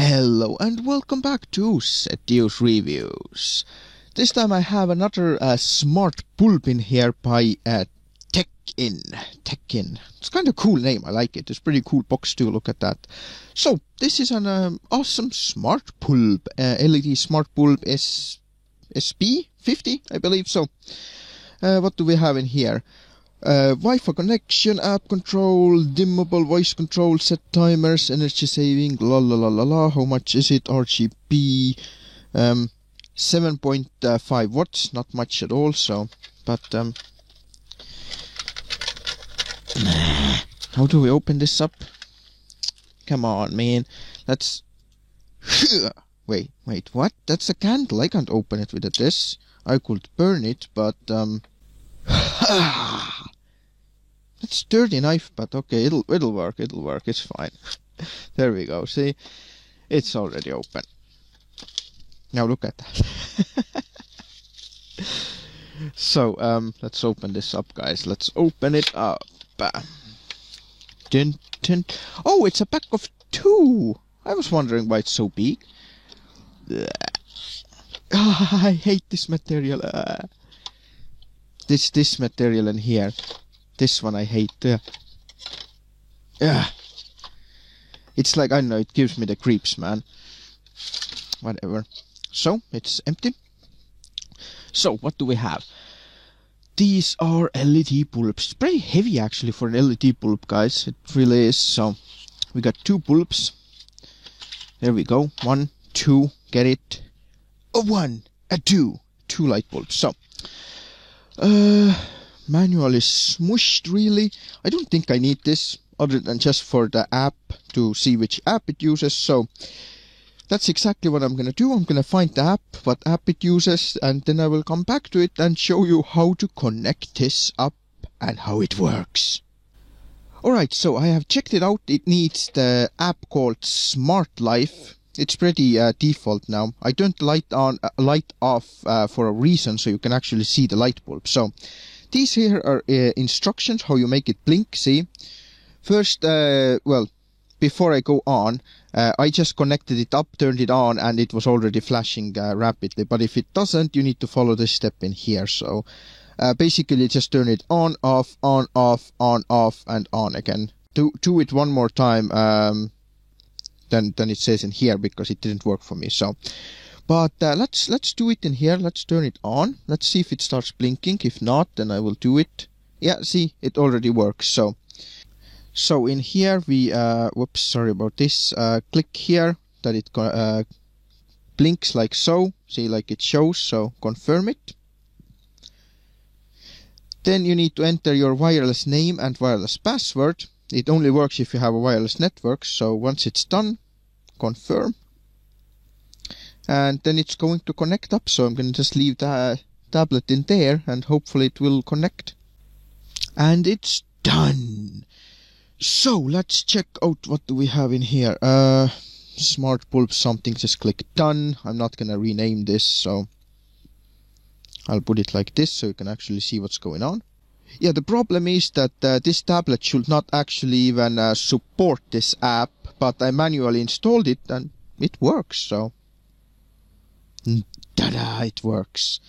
Hello and welcome back to Setios Reviews. This time I have another smart bulb in here by Tekin. It's kind of cool name, I like it. It's pretty cool box too, look at that. So, this is an awesome smart bulb, LED smart bulb SP50, I believe so. What do we have in here? Wi-Fi connection, app control, dimmable voice control, set timers, energy saving, la la la la la. How much is it? RGB, 7.5 watts, not much at all. So, but how do we open this up? Come on, man. Let's. Wait, what? That's a candle. I can't open it with this. I could burn it, but It's dirty knife, but okay, it'll work, it's fine. There we go, see? It's already open. Now look at that. So, let's open this up, guys. Let's open it up. Dun, dun. Oh, it's a pack of 2! I was wondering why it's so big. I hate this material. This material in here. This one I hate. It's like, I don't know, it gives me the creeps, man. Whatever. So, it's empty. So, what do we have? These are LED bulbs. It's pretty heavy, actually, for an LED bulb, guys. It really is. So, we got 2 bulbs. There we go. 1, 2, get it. A 1, a 2. 2 light bulbs. So, manual is smushed, really. I don't think I need this other than just for the app to see which app it uses. So that's exactly what I'm gonna do. I'm gonna find the app, what app it uses, and then I will come back to it and show you how to connect this up and how it works. Alright, so I have checked it out. It needs the app called Smart Life. It's pretty default now. I turned the light off for a reason, so you can actually see the light bulb. So these here are instructions how you make it blink. See, first, well, before I go on, I just connected it up, turned it on, and it was already flashing rapidly. But if it doesn't, you need to follow this step in here. So basically, just turn it on, off, on, off, on, off, and on again. Do it one more time. Than it says in here, because it didn't work for me. So, but let's do it in here. Let's turn it on. Let's see if it starts blinking. If not, then I will do it. Yeah, see, it already works. So in here we whoops, sorry about this. Click here that it blinks like so. See, like it shows. So confirm it. Then you need to enter your wireless name and wireless password. It only works if you have a wireless network. So once it's done, confirm. And then it's going to connect up. So I'm going to just leave the tablet in there and hopefully it will connect. And it's done. So let's check out what do we have in here. Smart bulb something. Just click done. I'm not going to rename this. So I'll put it like this so you can actually see what's going on. Yeah, the problem is that this tablet should not actually even support this app, but I manually installed it and it works, so ta-da, it works.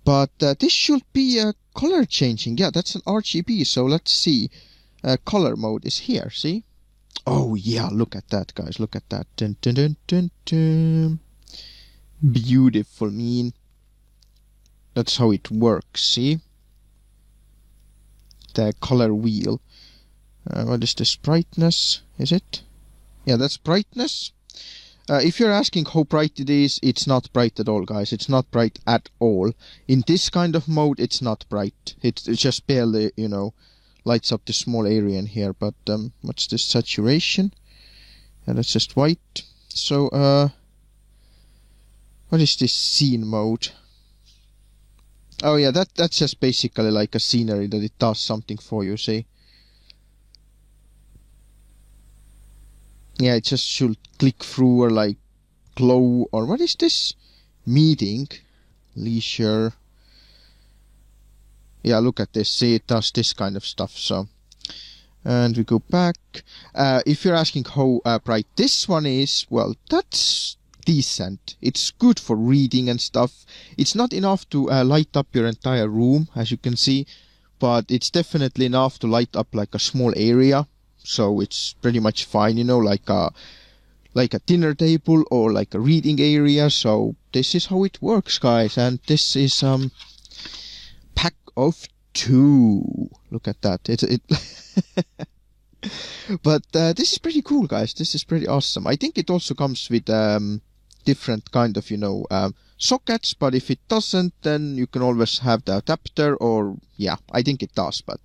But this should be color changing. Yeah, that's an RGB, so let's see. Color mode is here, see? Oh yeah, look at that, guys, look at that. Dun, dun, dun, dun, dun. Beautiful, mean. That's how it works, see? The color wheel. What is this? Brightness, is it? Yeah, that's brightness. If you're asking how bright it is, it's not bright at all, guys. It's not bright at all. In this kind of mode, it's not bright. It's just barely, you know, lights up the small area in here. But what's this? Saturation? And that's just white. So, what is this scene mode? Oh yeah, that's just basically like a scenery that it does something for you, see? Yeah, it just should click through or like glow or what is this? Meeting, leisure. Yeah, look at this, see, it does this kind of stuff, so. And we go back. If you're asking how bright this one is, well, that's decent. It's good for reading and stuff. It's not enough to light up your entire room, as you can see, but it's definitely enough to light up like a small area. So it's pretty much fine, you know, like a dinner table or like a reading area. So this is how it works, guys. And this is pack of 2. Look at that. It But this is pretty cool, guys. This is pretty awesome. I think it also comes with different kind of, you know, sockets. But if it doesn't, then you can always have the adapter. Or yeah, I think it does. But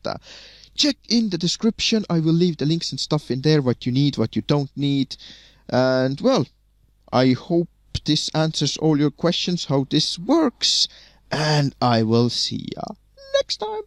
check in the description. I will leave the links and stuff in there. What you need, what you don't need. And well, I hope this answers all your questions. How this works. And I will see ya next time.